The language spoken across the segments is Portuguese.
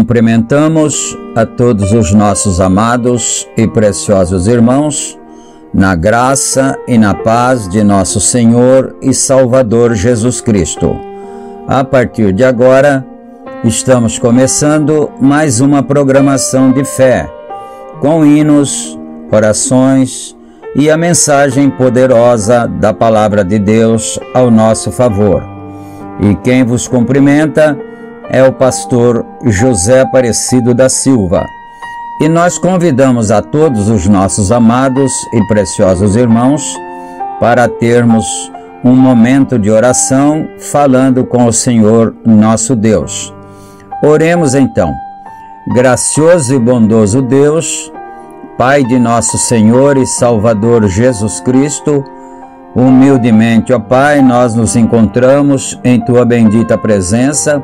Cumprimentamos a todos os nossos amados e preciosos irmãos, na graça e na paz de nosso Senhor e Salvador Jesus Cristo. A partir de agora, estamos começando mais uma programação de fé, com hinos, orações e a mensagem poderosa da Palavra de Deus ao nosso favor. E quem vos cumprimenta é o pastor José Aparecido da Silva. E nós convidamos a todos os nossos amados e preciosos irmãos para termos um momento de oração falando com o Senhor nosso Deus. Oremos então. Gracioso e bondoso Deus, Pai de nosso Senhor e Salvador Jesus Cristo, humildemente, ó Pai, nós nos encontramos em Tua bendita presença,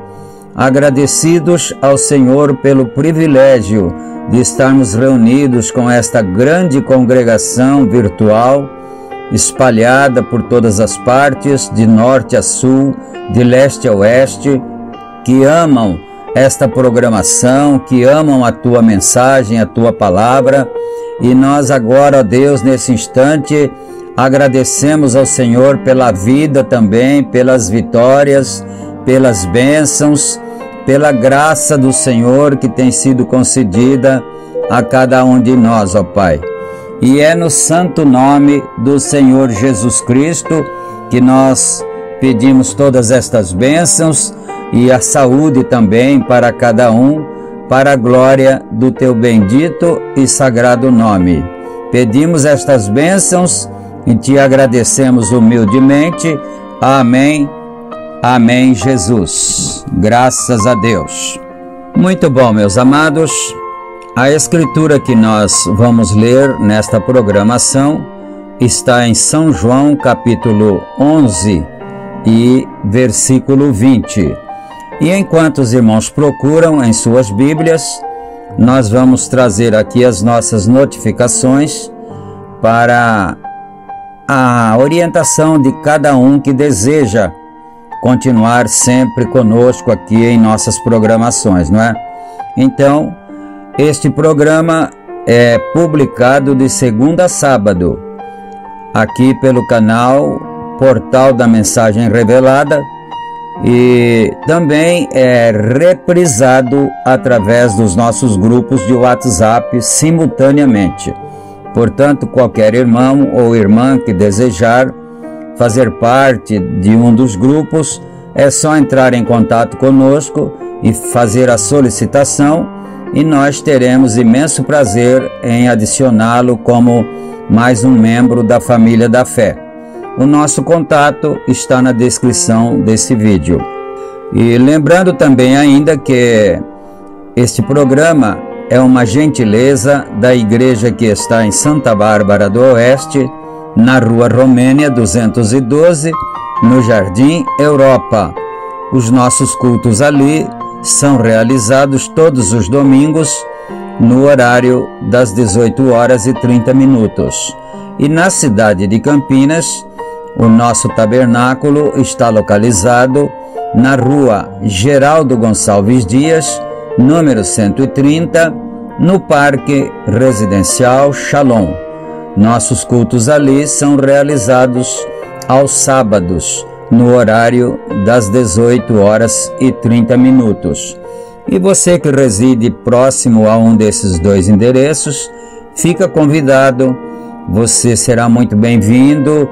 agradecidos ao Senhor pelo privilégio de estarmos reunidos com esta grande congregação virtual, espalhada por todas as partes, de norte a sul, de leste a oeste, que amam esta programação, que amam a Tua mensagem, a Tua palavra. E nós agora, ó Deus, nesse instante, agradecemos ao Senhor pela vida também, pelas vitórias, pelas bênçãos, pela graça do Senhor que tem sido concedida a cada um de nós, ó Pai. E é no santo nome do Senhor Jesus Cristo que nós pedimos todas estas bênçãos e a saúde também para cada um, para a glória do Teu bendito e sagrado nome. Pedimos estas bênçãos e te agradecemos humildemente. Amém. Amém, Jesus. Graças a Deus. Muito bom, meus amados. A escritura que nós vamos ler nesta programação está em São João, capítulo 11 e versículo 20. E enquanto os irmãos procuram em suas Bíblias, nós vamos trazer aqui as nossas notificações para a orientação de cada um que deseja continuar sempre conosco aqui em nossas programações, não é? Então, este programa é publicado de segunda a sábado, aqui pelo canal Portal da Mensagem Revelada, e também é reprisado através dos nossos grupos de WhatsApp simultaneamente. Portanto, qualquer irmão ou irmã que desejar fazer parte de um dos grupos, é só entrar em contato conosco e fazer a solicitação, e nós teremos imenso prazer em adicioná-lo como mais um membro da família da fé. O nosso contato está na descrição desse vídeo. E lembrando também ainda que este programa é uma gentileza da igreja que está em Santa Bárbara do Oeste, na Rua Romênia 212, no Jardim Europa. Os nossos cultos ali são realizados todos os domingos, no horário das 18h30. E na cidade de Campinas, o nosso tabernáculo está localizado na Rua Geraldo Gonçalves Dias, número 130, no Parque Residencial Shalom. Nossos cultos ali são realizados aos sábados, no horário das 18h30. E você que reside próximo a um desses dois endereços, fica convidado, você será muito bem-vindo.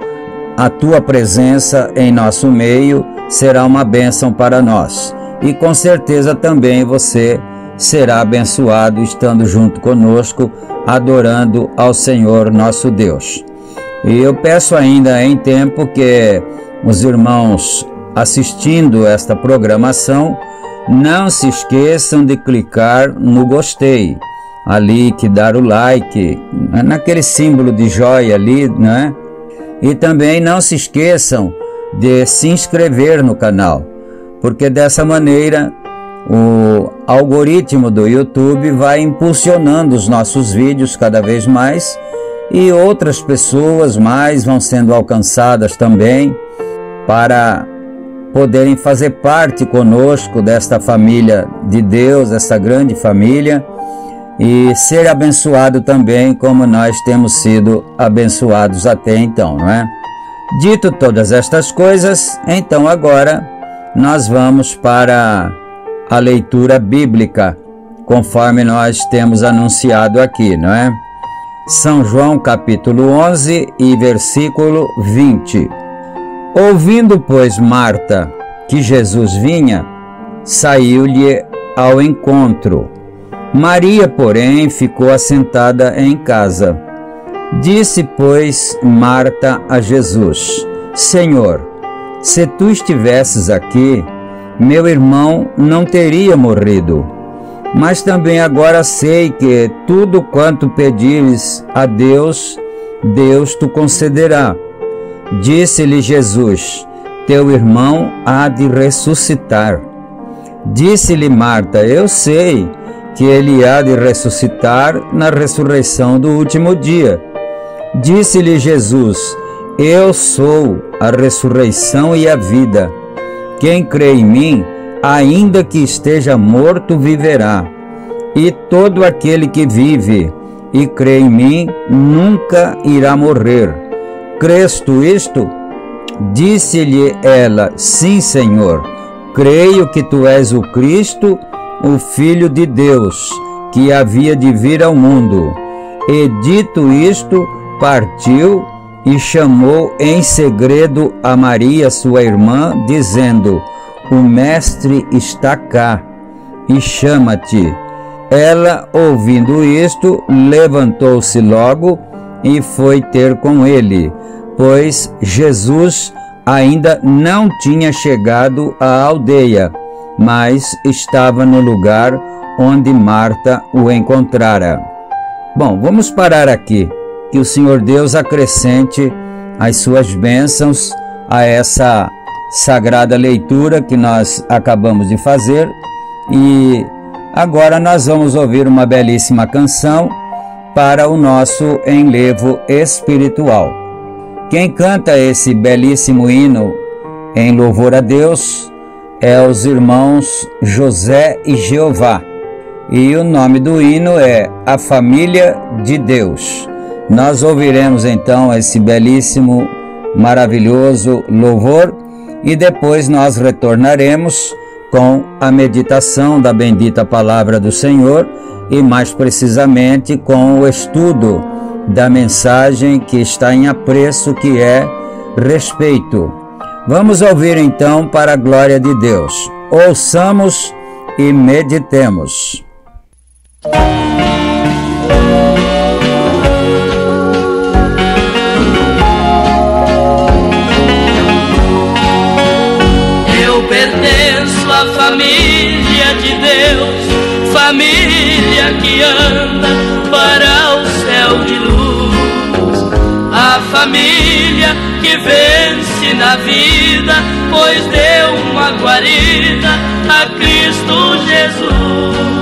A tua presença em nosso meio será uma bênção para nós. E com certeza também você será abençoado estando junto conosco, adorando ao Senhor nosso Deus. E eu peço ainda em tempo que os irmãos assistindo esta programação não se esqueçam de clicar no gostei, ali que dar o like, naquele símbolo de joia ali, né? E também não se esqueçam de se inscrever no canal, porque dessa maneira o algoritmo do YouTube vai impulsionando os nossos vídeos cada vez mais, e outras pessoas mais vão sendo alcançadas também para poderem fazer parte conosco desta família de Deus, essa grande família, e ser abençoado também como nós temos sido abençoados até então, não é? Dito todas estas coisas, então agora nós vamos para a leitura bíblica, conforme nós temos anunciado aqui, não é? São João capítulo 11 e versículo 20. Ouvindo, pois, Marta que Jesus vinha, saiu-lhe ao encontro. Maria, porém, ficou assentada em casa. Disse, pois, Marta a Jesus: Senhor, se tu estivesses aqui, meu irmão não teria morrido. Mas também agora sei que tudo quanto pedires a Deus, Deus te concederá. Disse-lhe Jesus: Teu irmão há de ressuscitar. Disse-lhe Marta: Eu sei que ele há de ressuscitar na ressurreição do último dia. Disse-lhe Jesus: Eu sou a ressurreição e a vida. Quem crê em mim, ainda que esteja morto, viverá. E todo aquele que vive e crê em mim, nunca irá morrer. Crês tu isto? Disse-lhe ela: Sim, Senhor. Creio que tu és o Cristo, o Filho de Deus, que havia de vir ao mundo. E dito isto, partiu e chamou em segredo a Maria, sua irmã, dizendo: O Mestre está cá e chama-te. Ela, ouvindo isto, levantou-se logo e foi ter com ele, pois Jesus ainda não tinha chegado à aldeia, mas estava no lugar onde Marta o encontrara. Bom, vamos parar aqui. Que o Senhor Deus acrescente as suas bênçãos a essa sagrada leitura que nós acabamos de fazer. E agora nós vamos ouvir uma belíssima canção para o nosso enlevo espiritual. Quem canta esse belíssimo hino em louvor a Deus é os irmãos José e Jeová. E o nome do hino é A Família de Deus. Nós ouviremos então esse belíssimo, maravilhoso louvor e depois nós retornaremos com a meditação da bendita palavra do Senhor e mais precisamente com o estudo da mensagem que está em apreço, que é respeito. Vamos ouvir então para a glória de Deus. Ouçamos e meditemos. Eu pertenço à família de Deus, família que anda para o céu de luz, a família que vence na vida, pois deu uma guarida a Cristo Jesus.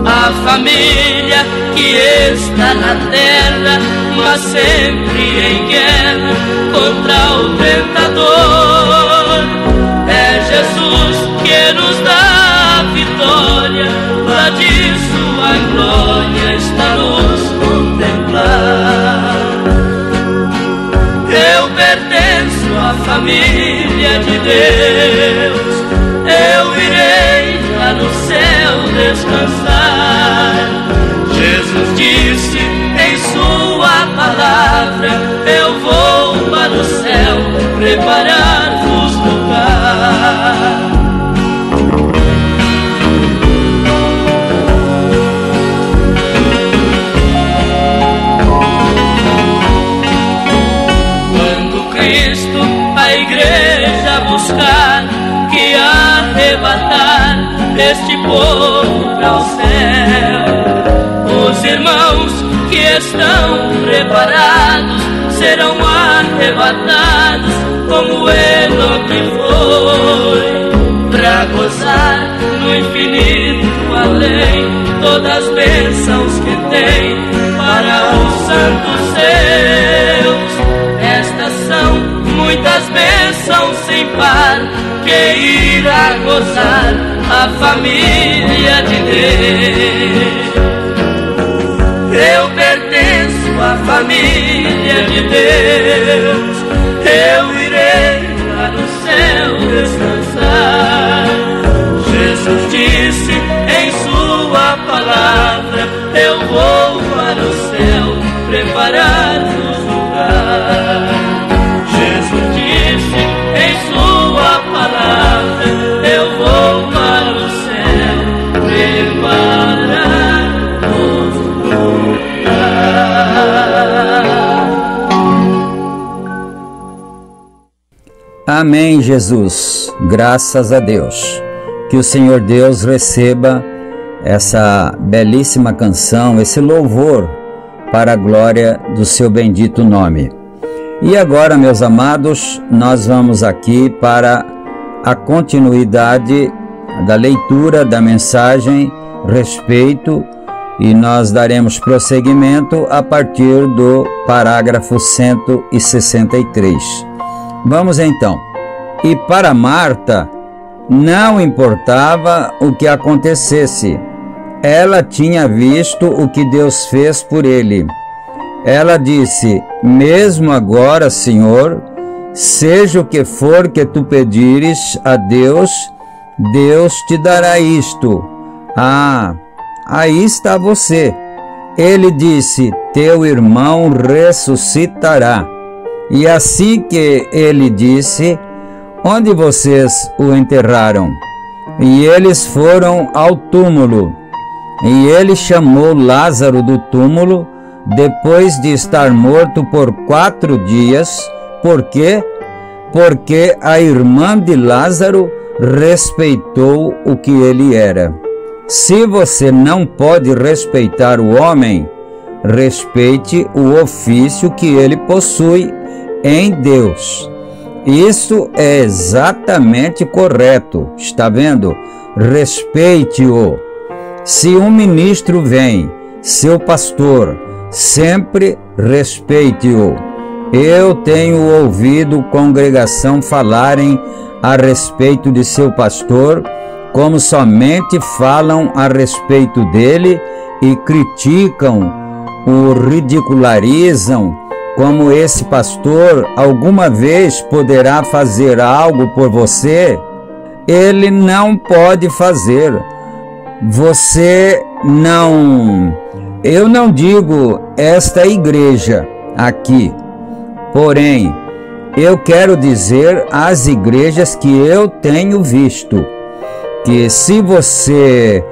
A família que está na terra, mas sempre em guerra contra o tentador. É Jesus que nos dá a vitória, lá de sua glória está nos contemplar. Eu pertenço à família de Deus, eu irei lá no céu descansar. Jesus disse em sua palavra, eu vou para o céu preparar-vos lugar. Quando Cristo a igreja buscar, que arrebatar este povo para o céu, os irmãos que estão preparados serão arrebatados como Enoque foi, para gozar no infinito além todas as bênçãos que tem para os santos seus. Estas são muitas bênçãos sem par, que irá gozar a família de Deus. Eu pertenço à família de Deus, eu irei lá no céu descansar. Jesus disse em sua palavra, eu vou para o céu preparar-vos lugar. Jesus disse em sua palavra, eu vou para o céu preparar-vos lugar. Amém, Jesus. Graças a Deus. Que o Senhor Deus receba essa belíssima canção, esse louvor para a glória do seu bendito nome. E agora, meus amados, nós vamos aqui para a continuidade da leitura da mensagem Respeito, e nós daremos prosseguimento a partir do parágrafo 163. Vamos então. E para Marta não importava o que acontecesse. Ela tinha visto o que Deus fez por ele. Ela disse: mesmo agora, Senhor, seja o que for que tu pedires a Deus, Deus te dará isto. Ah, aí está você. Ele disse: teu irmão ressuscitará. E assim que ele disse, onde vocês o enterraram? E eles foram ao túmulo. E ele chamou Lázaro do túmulo, depois de estar morto por 4 dias. Por quê? Porque a irmã de Lázaro respeitou o que ele era. Se você não pode respeitar o homem, respeite o ofício que ele possui em Deus. Isso é exatamente correto, está vendo? Respeite-o. Se um ministro vem, seu pastor, sempre respeite-o. Eu tenho ouvido congregação falarem a respeito de seu pastor, como somente falam a respeito dele e criticam, o ridicularizam, como esse pastor alguma vez poderá fazer algo por você. Ele não pode fazer. Você não... Eu não digo esta igreja aqui, porém, eu quero dizer às igrejas que eu tenho visto, que se você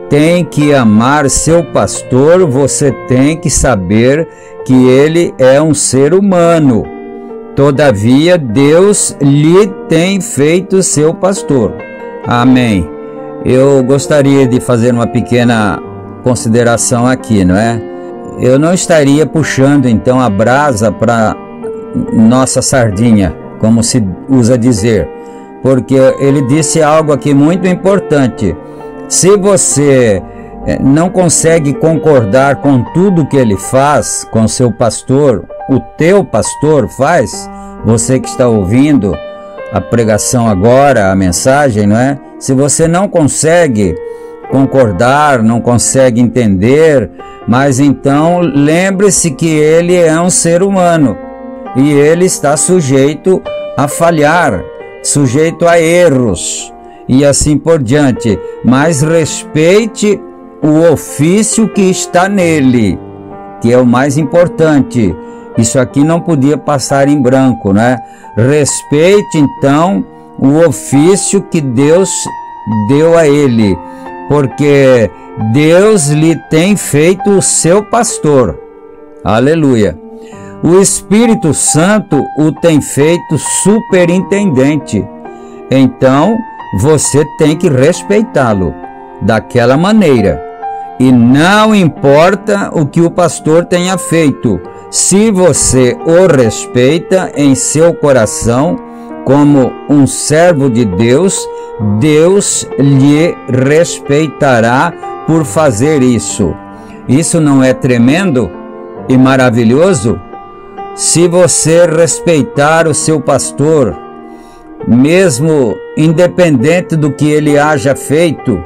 tem que amar seu pastor, você tem que saber que ele é um ser humano. Todavia, Deus lhe tem feito seu pastor. Amém. Eu gostaria de fazer uma pequena consideração aqui, não é? Eu não estaria puxando então a brasa para nossa sardinha, como se usa dizer, porque ele disse algo aqui muito importante. Se você não consegue concordar com tudo que ele faz, com seu pastor, o teu pastor faz, você que está ouvindo a pregação agora, a mensagem, não é? Se você não consegue concordar, não consegue entender, mas então lembre-se que ele é um ser humano e ele está sujeito a falhar, sujeito a erros e assim por diante, mas respeite o ofício que está nele, que é o mais importante. Isso aqui não podia passar em branco, né? Respeite então o ofício que Deus deu a ele, porque Deus lhe tem feito o seu pastor. Aleluia. O Espírito Santo o tem feito superintendente. Então, você tem que respeitá-lo daquela maneira. E não importa o que o pastor tenha feito, se você o respeita em seu coração como um servo de Deus, Deus lhe respeitará por fazer isso. Isso não é tremendo e maravilhoso? Se você respeitar o seu pastor, mesmo independente do que ele haja feito,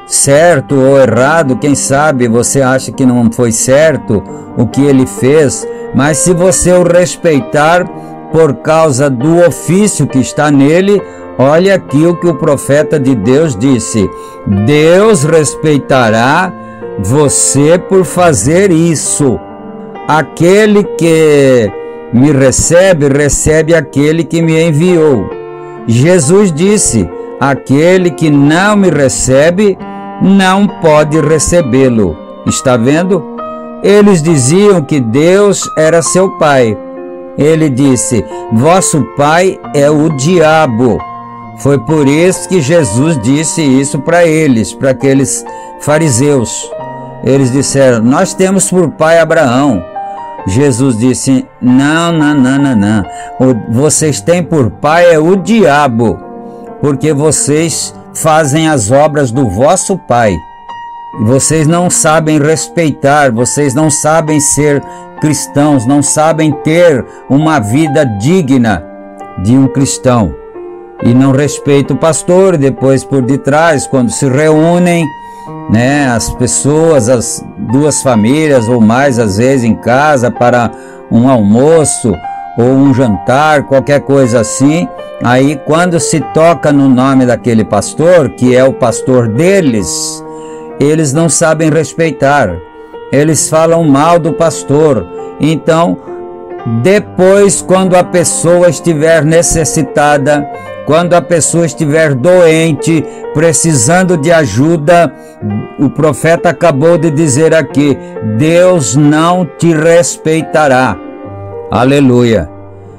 certo ou errado, quem sabe você acha que não foi certo o que ele fez, mas se você o respeitar por causa do ofício que está nele, olha aqui o que o profeta de Deus disse: Deus respeitará você por fazer isso. Aquele que me recebe, recebe aquele que me enviou. Jesus disse: aquele que não me recebe, não pode recebê-lo. Está vendo? Eles diziam que Deus era seu pai. Ele disse: vosso pai é o diabo. Foi por isso que Jesus disse isso para eles, para aqueles fariseus. Eles disseram: nós temos por pai Abraão. Jesus disse: não. Vocês têm por pai é o diabo, porque vocês fazem as obras do vosso pai. Vocês não sabem respeitar, vocês não sabem ser cristãos, não sabem ter uma vida digna de um cristão. E não respeitam o pastor. Depois, por detrás, quando se reúnem, né, as pessoas, as duas famílias ou mais, às vezes em casa, para um almoço ou um jantar, qualquer coisa assim, aí quando se toca no nome daquele pastor, que é o pastor deles, eles não sabem respeitar, eles falam mal do pastor. Então, depois, quando a pessoa estiver necessitada, quando a pessoa estiver doente, precisando de ajuda, o profeta acabou de dizer aqui: Deus não te respeitará. Aleluia!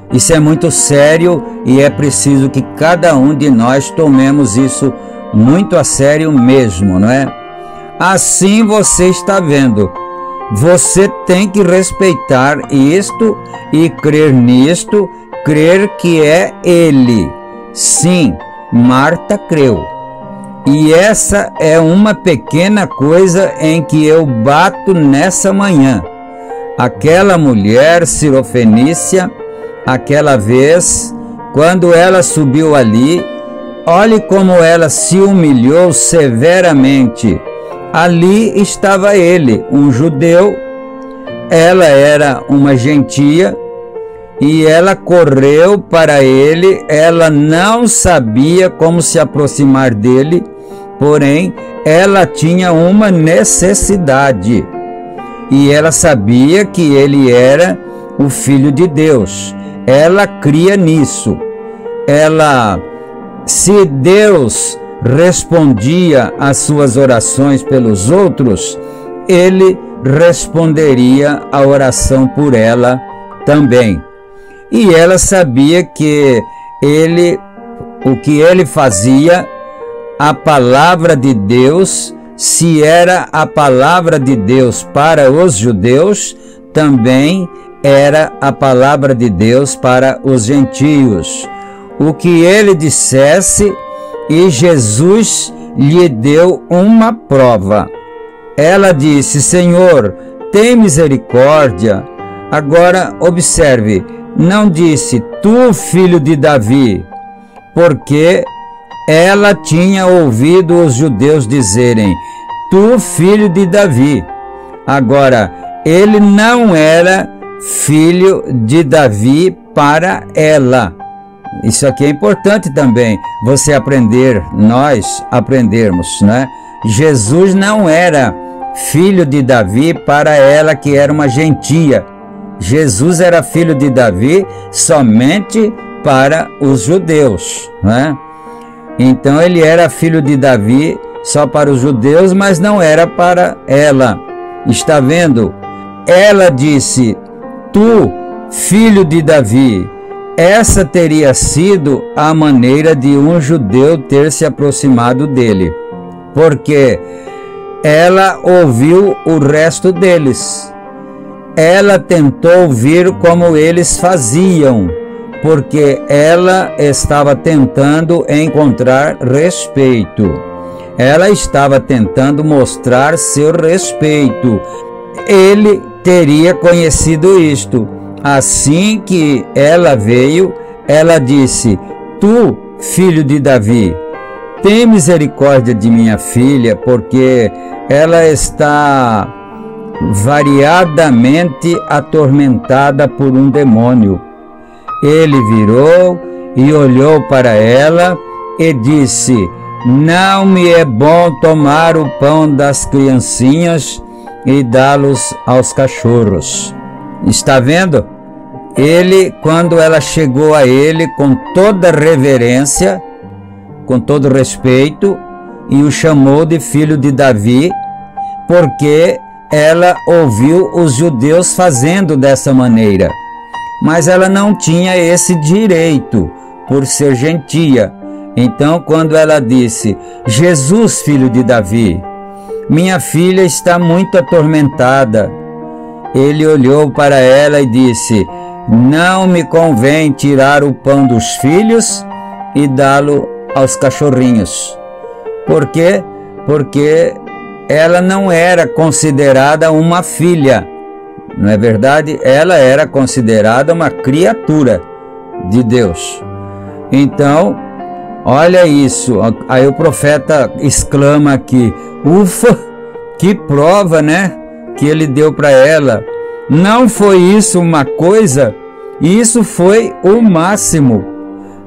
Isso é muito sério e é preciso que cada um de nós tomemos isso muito a sério mesmo, não é? Assim você está vendo, você tem que respeitar isto e crer nisto, crer que é Ele. Sim, Marta creu. E essa é uma pequena coisa em que eu bato nessa manhã. Aquela mulher sirofenícia, aquela vez, quando ela subiu ali, olhe como ela se humilhou severamente. Ali estava ele, um judeu, ela era uma gentia, e ela correu para ele. Ela não sabia como se aproximar dele, porém, ela tinha uma necessidade. E ela sabia que ele era o Filho de Deus. Ela cria nisso. Se Deus respondia às suas orações pelos outros, ele responderia a oração por ela também. E ela sabia que o que ele fazia, a palavra de Deus, se era a palavra de Deus para os judeus, também era a palavra de Deus para os gentios. O que ele dissesse, e Jesus lhe deu uma prova. Ela disse: Senhor, tem misericórdia. Agora observe, não disse tu, filho de Davi, porque ela tinha ouvido os judeus dizerem tu, filho de Davi. Agora, ele não era filho de Davi para ela. Isso aqui é importante também, você aprender, nós aprendermos, né? Jesus não era filho de Davi para ela, que era uma gentia. Jesus era filho de Davi somente para os judeus, né? Então ele era filho de Davi só para os judeus, mas não era para ela. Está vendo? Ela disse: tu, filho de Davi. Essa teria sido a maneira de um judeu ter se aproximado dele, porque ela ouviu o resto deles. Ela tentou ouvir como eles faziam, porque ela estava tentando encontrar respeito. Ela estava tentando mostrar seu respeito. Ele teria conhecido isto. Assim que ela veio, ela disse: tu, filho de Davi, tem misericórdia de minha filha, porque ela está variadamente atormentada por um demônio. Ele virou e olhou para ela e disse: não me é bom tomar o pão das criancinhas e dá-los aos cachorros. Está vendo? Ele, quando ela chegou a ele com toda reverência, com todo respeito, e o chamou de filho de Davi, porque ela ouviu os judeus fazendo dessa maneira. Mas ela não tinha esse direito, por ser gentia. Então, quando ela disse: Jesus, filho de Davi, minha filha está muito atormentada, ele olhou para ela e disse: não me convém tirar o pão dos filhos e dá-lo aos cachorrinhos. Por quê? Porque ela não era considerada uma filha, não é verdade? Ela era considerada uma criatura de Deus. Então, olha isso. Aí o profeta exclama aqui: ufa, que prova, né? Que ele deu para ela. Não foi isso uma coisa, isso foi o máximo.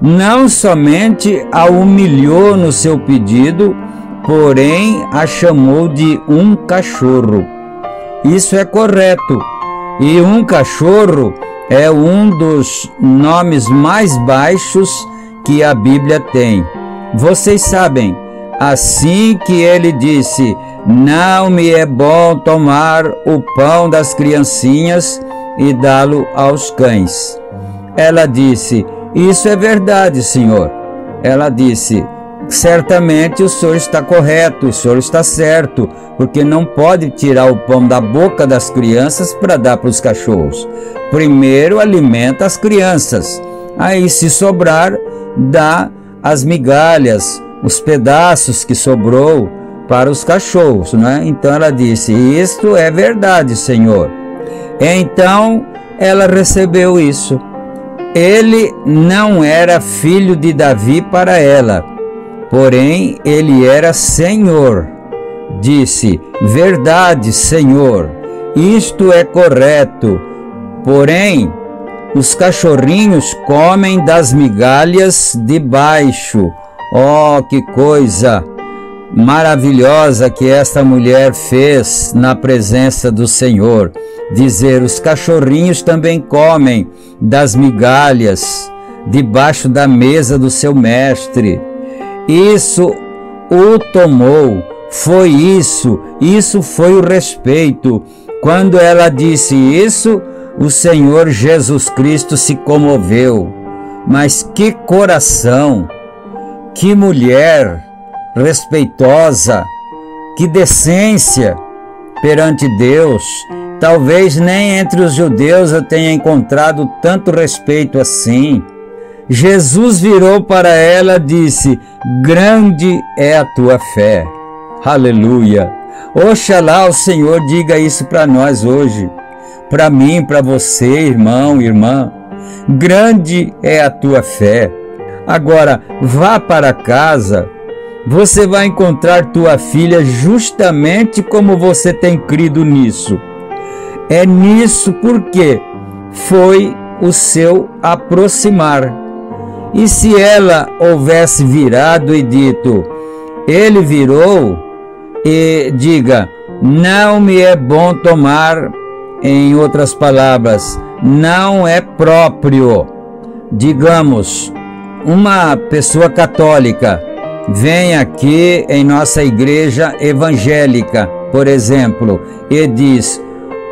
Não somente a humilhou no seu pedido, porém a chamou de um cachorro. Isso é correto. E um cachorro é um dos nomes mais baixos que a Bíblia tem. Vocês sabem, assim que ele disse: não me é bom tomar o pão das criancinhas e dá-lo aos cães. Ela disse: isso é verdade, Senhor. Ela disse: certamente o Senhor está correto, o Senhor está certo, porque não pode tirar o pão da boca das crianças para dar para os cachorros. Primeiro alimenta as crianças, aí se sobrar, dá as migalhas, os pedaços que sobrou para os cachorros, né? Então ela disse: isto é verdade, Senhor. Então ela recebeu isso. Ele não era filho de Davi para ela, porém ele era Senhor. Disse: verdade, Senhor, isto é correto. Porém, os cachorrinhos comem das migalhas de baixo. Oh, que coisa maravilhosa que esta mulher fez na presença do Senhor. Dizer: os cachorrinhos também comem das migalhas debaixo da mesa do seu mestre. Isso o tomou, foi isso foi o respeito. Quando ela disse isso, o Senhor Jesus Cristo se comoveu. Mas que coração, que mulher respeitosa, que decência perante Deus. Talvez nem entre os judeus eu tenha encontrado tanto respeito assim. Jesus virou para ela e disse: grande é a tua fé. Aleluia! Oxalá o Senhor diga isso para nós hoje, para mim, para você, irmão, irmã. Grande é a tua fé. Agora, vá para casa, você vai encontrar tua filha justamente como você tem crido nisso. É nisso porque foi o seu aproximar. E se ela houvesse virado e dito: ele virou, e diga: não me é bom tomar, em outras palavras, não é próprio. Digamos, uma pessoa católica vem aqui em nossa igreja evangélica, por exemplo, e diz: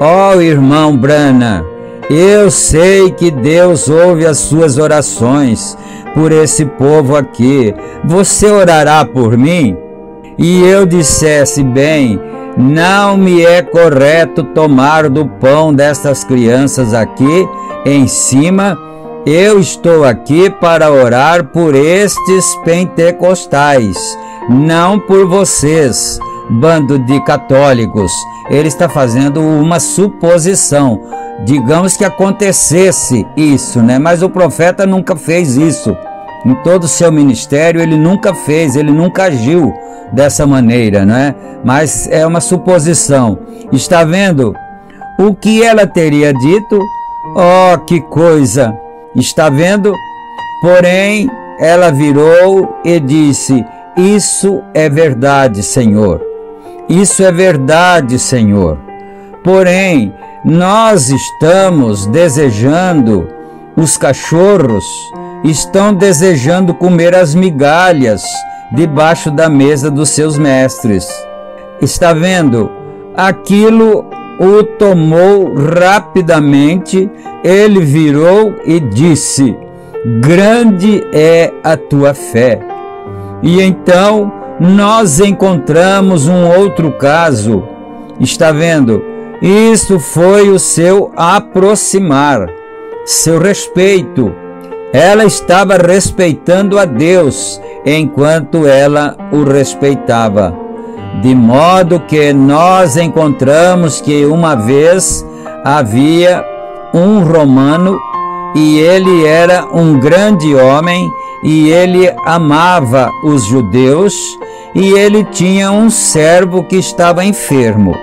ó irmão Brana, eu sei que Deus ouve as suas orações por esse povo aqui. Você orará por mim? E eu dissesse: bem, não me é correto tomar do pão destas crianças aqui em cima. Eu estou aqui para orar por estes pentecostais, não por vocês, bando de católicos. Ele está fazendo uma suposição. Digamos que acontecesse isso, né? Mas o profeta nunca fez isso. Em todo o seu ministério ele nunca fez, ele nunca agiu dessa maneira, né? Mas é uma suposição. Está vendo o que ela teria dito? Oh, que coisa! Está vendo? Porém, ela virou e disse: isso é verdade, Senhor. Isso é verdade, Senhor. Porém, nós estamos desejando, os cachorros estão desejando comer as migalhas debaixo da mesa dos seus mestres. Está vendo? Aquilo o tomou rapidamente. Ele virou e disse: grande é a tua fé. E então nós encontramos um outro caso. Está vendo? Isso foi o seu aproximar, seu respeito. Ela estava respeitando a Deus enquanto ela o respeitava. De modo que nós encontramos que uma vez havia um romano e ele era um grande homem e ele amava os judeus e ele tinha um servo que estava enfermo.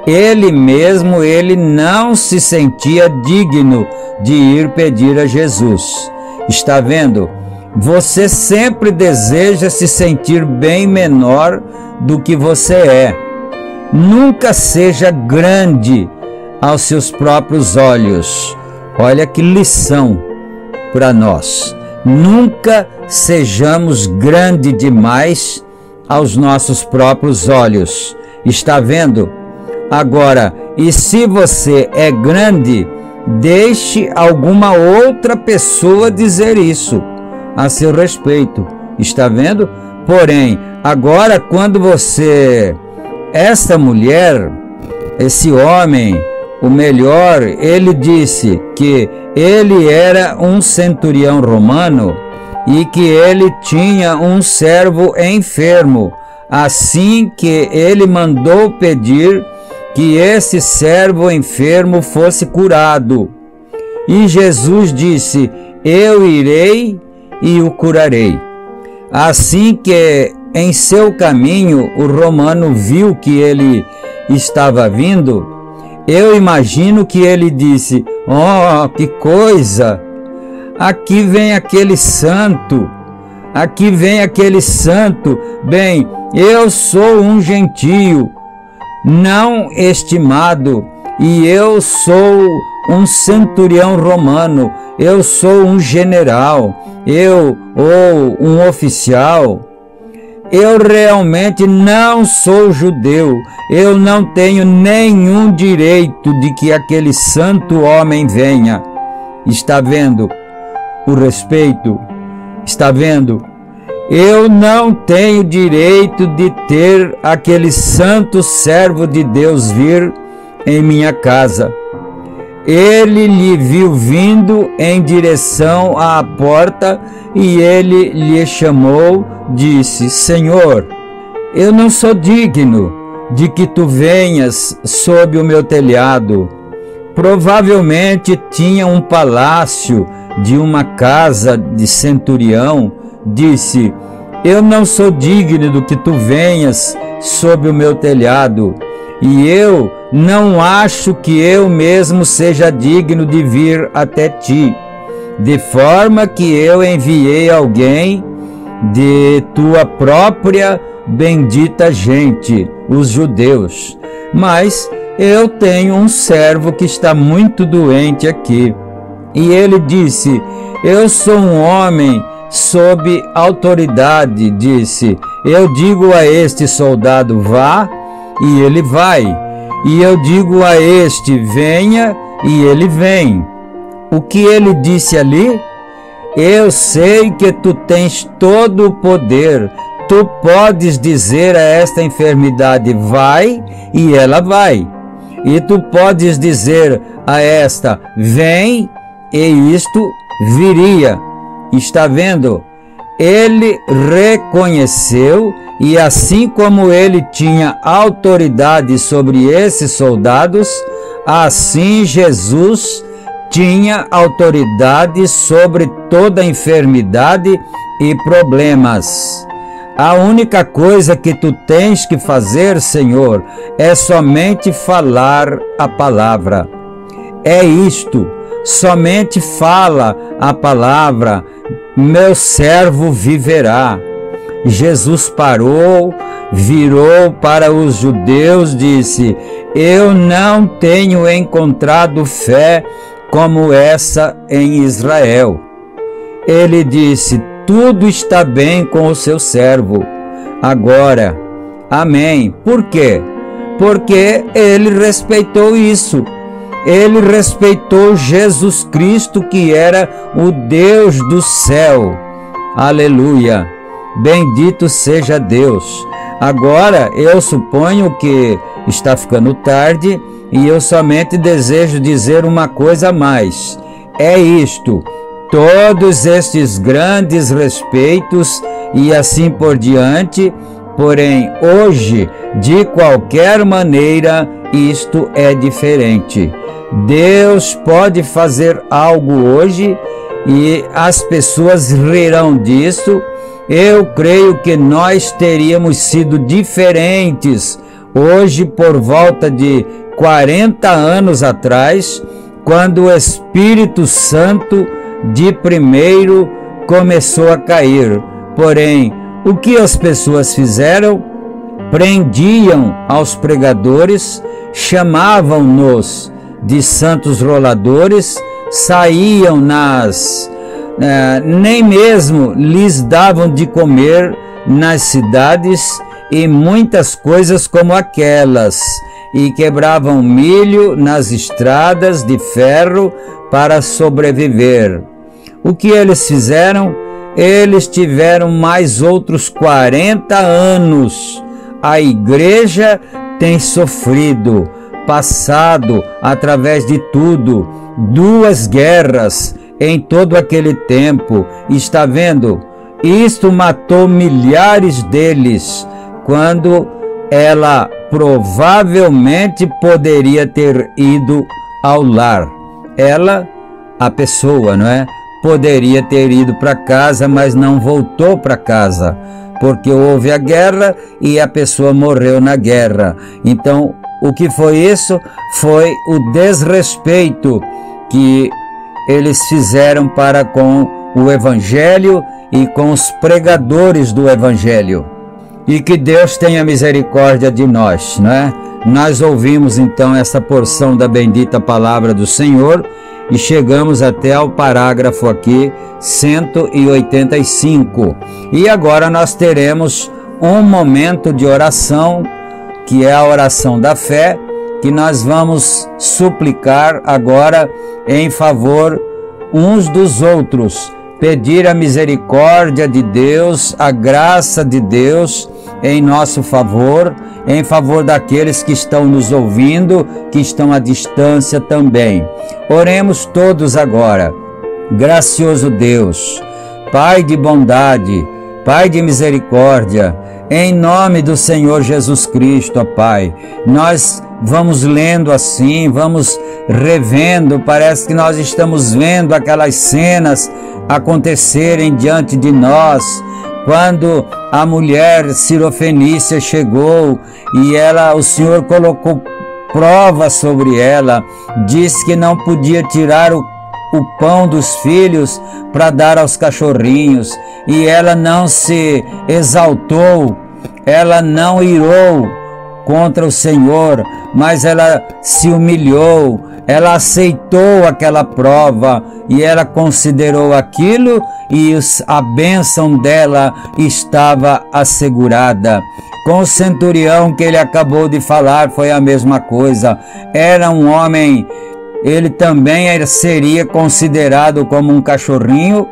Ele mesmo, ele não se sentia digno de ir pedir a Jesus. Está vendo? Você sempre deseja se sentir bem menor do que você é. Nunca seja grande aos seus próprios olhos. Olha que lição para nós. Nunca sejamos grande demais aos nossos próprios olhos. Está vendo? Agora, e se você é grande, deixe alguma outra pessoa dizer isso a seu respeito. Está vendo? Porém, agora quando esta mulher, esse homem, o melhor, ele disse que ele era um centurião romano e que ele tinha um servo enfermo, assim que ele mandou pedir que esse servo enfermo fosse curado. E Jesus disse: eu irei e o curarei. Assim que em seu caminho o romano viu que ele estava vindo, eu imagino que ele disse: oh, que coisa! Aqui vem aquele santo, aqui vem aquele santo. Bem, eu sou um gentio, não estimado, e eu sou um centurião romano, eu sou um general, ou um oficial. Eu realmente não sou judeu, eu não tenho nenhum direito de que aquele santo homem venha. Está vendo o respeito? Está vendo? Eu não tenho direito de ter aquele santo servo de Deus vir em minha casa. Ele lhe viu vindo em direção à porta e ele lhe chamou, disse: Senhor, eu não sou digno de que tu venhas sob o meu telhado. Provavelmente tinha um palácio de uma casa de centurião. Disse: eu não sou digno do que tu venhas sob o meu telhado, e eu não acho que eu mesmo seja digno de vir até ti, de forma que eu enviei alguém de tua própria bendita gente, os judeus. Mas eu tenho um servo que está muito doente aqui. E ele disse: eu sou um homem sob autoridade, disse. Eu digo a este soldado: vá, e ele vai. E eu digo a este: venha, e ele vem. O que ele disse ali? Eu sei que tu tens todo o poder. Tu podes dizer a esta enfermidade: vai, e ela vai. E tu podes dizer a esta: vem, e isto viria. Está vendo? Ele reconheceu, e assim como ele tinha autoridade sobre esses soldados, assim Jesus tinha autoridade sobre toda enfermidade e problemas. A única coisa que tu tens que fazer, Senhor, é somente falar a palavra. É isto. Somente fala a palavra, meu servo viverá. Jesus parou, virou para os judeus, disse: eu não tenho encontrado fé como essa em Israel. Ele disse: tudo está bem com o seu servo. Agora, amém. Por quê? Porque ele respeitou isso. Ele respeitou Jesus Cristo, que era o Deus do céu. Aleluia! Bendito seja Deus. Agora, eu suponho que está ficando tarde e eu somente desejo dizer uma coisa a mais. É isto: todos estes grandes respeitos e assim por diante, porém, hoje, de qualquer maneira, isto é diferente. Deus pode fazer algo hoje e as pessoas rirão disso. Eu creio que nós teríamos sido diferentes hoje por volta de 40 anos atrás, quando o Espírito Santo de primeiro começou a cair. Porém, o que as pessoas fizeram? Prendiam aos pregadores, chamavam-nos de santos roladores, saíam nem mesmo lhes davam de comer nas cidades, e muitas coisas como aquelas, e quebravam milho nas estradas de ferro para sobreviver. O que eles fizeram? Eles tiveram mais outros 40 anos. A igreja tem sofrido, passado através de tudo, 2 guerras em todo aquele tempo. Está vendo? Isto matou milhares deles, quando ela provavelmente poderia ter ido ao lar. Ela, a pessoa, não é? Poderia ter ido para casa, mas não voltou para casa, porque houve a guerra e a pessoa morreu na guerra. Então, o que foi isso? Foi o desrespeito que eles fizeram para com o Evangelho e com os pregadores do Evangelho. E que Deus tenha misericórdia de nós, não é? Nós ouvimos então essa porção da bendita palavra do Senhor e chegamos até ao parágrafo aqui 185. E agora nós teremos um momento de oração, que é a oração da fé, que nós vamos suplicar agora em favor uns dos outros, pedir a misericórdia de Deus, a graça de Deus em nosso favor, em favor daqueles que estão nos ouvindo, que estão à distância também. Oremos todos agora. Gracioso Deus, Pai de bondade, Pai de misericórdia, em nome do Senhor Jesus Cristo, ó Pai, nós vamos lendo assim, vamos revendo, parece que nós estamos vendo aquelas cenas acontecerem diante de nós, quando a mulher Sirofenícia chegou e o Senhor colocou prova sobre ela, disse que não podia tirar o pão dos filhos para dar aos cachorrinhos, e ela não se exaltou, ela não irou contra o Senhor, mas ela se humilhou, ela aceitou aquela prova e ela considerou aquilo, e a bênção dela estava assegurada. Com o centurião que ele acabou de falar foi a mesma coisa. Era um homem, ele também seria considerado como um cachorrinho,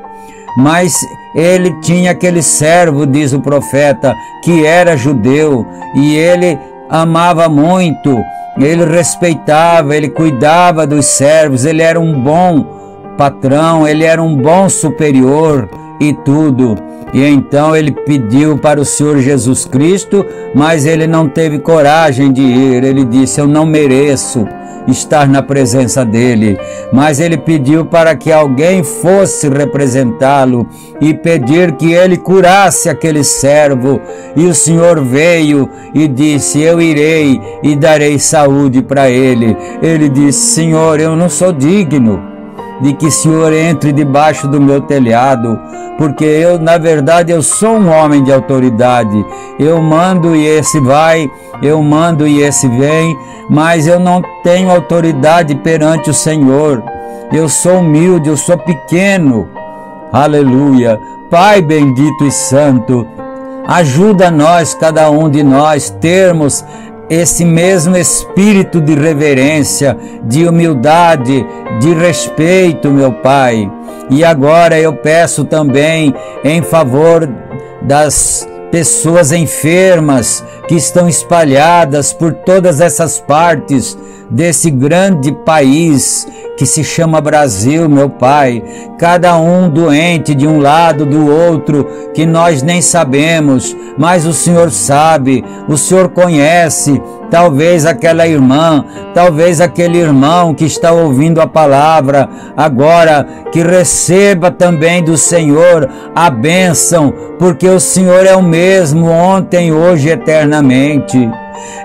mas ele tinha aquele servo, diz o profeta, que era judeu, e ele amava muito, ele respeitava, ele cuidava dos servos, ele era um bom patrão, ele era um bom superior e tudo. E então ele pediu para o Senhor Jesus Cristo, mas ele não teve coragem de ir. Ele disse: eu não mereço estar na presença dele, mas ele pediu para que alguém fosse representá-lo e pedir que ele curasse aquele servo, e o Senhor veio e disse: eu irei e darei saúde para ele. Ele disse: Senhor, eu não sou digno de que o Senhor entre debaixo do meu telhado, porque eu, na verdade, eu sou um homem de autoridade. Eu mando e esse vai, eu mando e esse vem, mas eu não tenho autoridade perante o Senhor. Eu sou humilde, eu sou pequeno. Aleluia. Pai bendito e santo, ajuda nós, cada um de nós, termos esse mesmo espírito de reverência, de humildade, de respeito, meu Pai. E agora eu peço também em favor das pessoas enfermas que estão espalhadas por todas essas partes desse grande país que se chama Brasil, meu Pai. Cada um doente de um lado, do outro, que nós nem sabemos, mas o Senhor sabe, o Senhor conhece. Talvez aquela irmã, talvez aquele irmão que está ouvindo a palavra agora, que receba também do Senhor a bênção, porque o Senhor é o mesmo ontem, hoje, eternamente.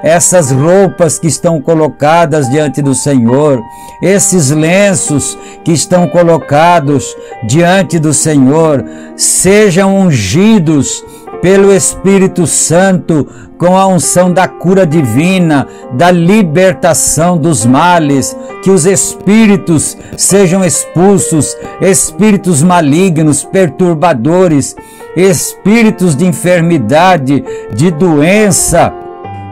Essas roupas que estão colocadas diante do Senhor, esses lenços que estão colocados diante do Senhor, sejam ungidos pelo Espírito Santo, com a unção da cura divina, da libertação dos males, que os espíritos sejam expulsos, espíritos malignos, perturbadores, espíritos de enfermidade, de doença,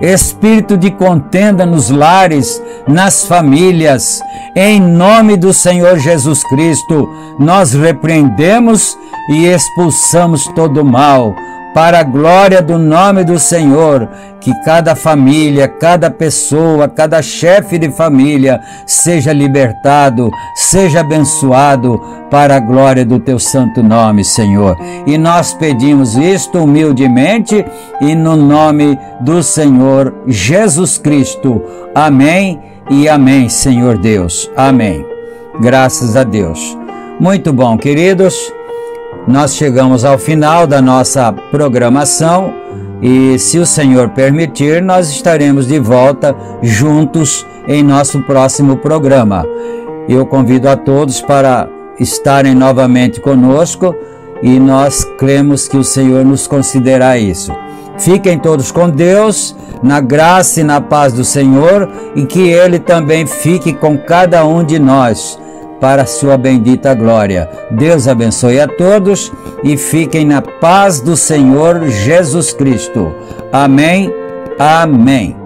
espírito de contenda nos lares, nas famílias. Em nome do Senhor Jesus Cristo, nós repreendemos e expulsamos todo o mal, para a glória do nome do Senhor. Que cada família, cada pessoa, cada chefe de família seja libertado, seja abençoado, para a glória do teu santo nome, Senhor. E nós pedimos isto humildemente e no nome do Senhor Jesus Cristo. Amém e amém, Senhor Deus. Amém. Graças a Deus. Muito bom, queridos. Nós chegamos ao final da nossa programação e, se o Senhor permitir, nós estaremos de volta juntos em nosso próximo programa. Eu convido a todos para estarem novamente conosco e nós cremos que o Senhor nos concederá isso. Fiquem todos com Deus, na graça e na paz do Senhor, e que Ele também fique com cada um de nós, para a sua bendita glória. Deus abençoe a todos e fiquem na paz do Senhor Jesus Cristo. Amém. Amém.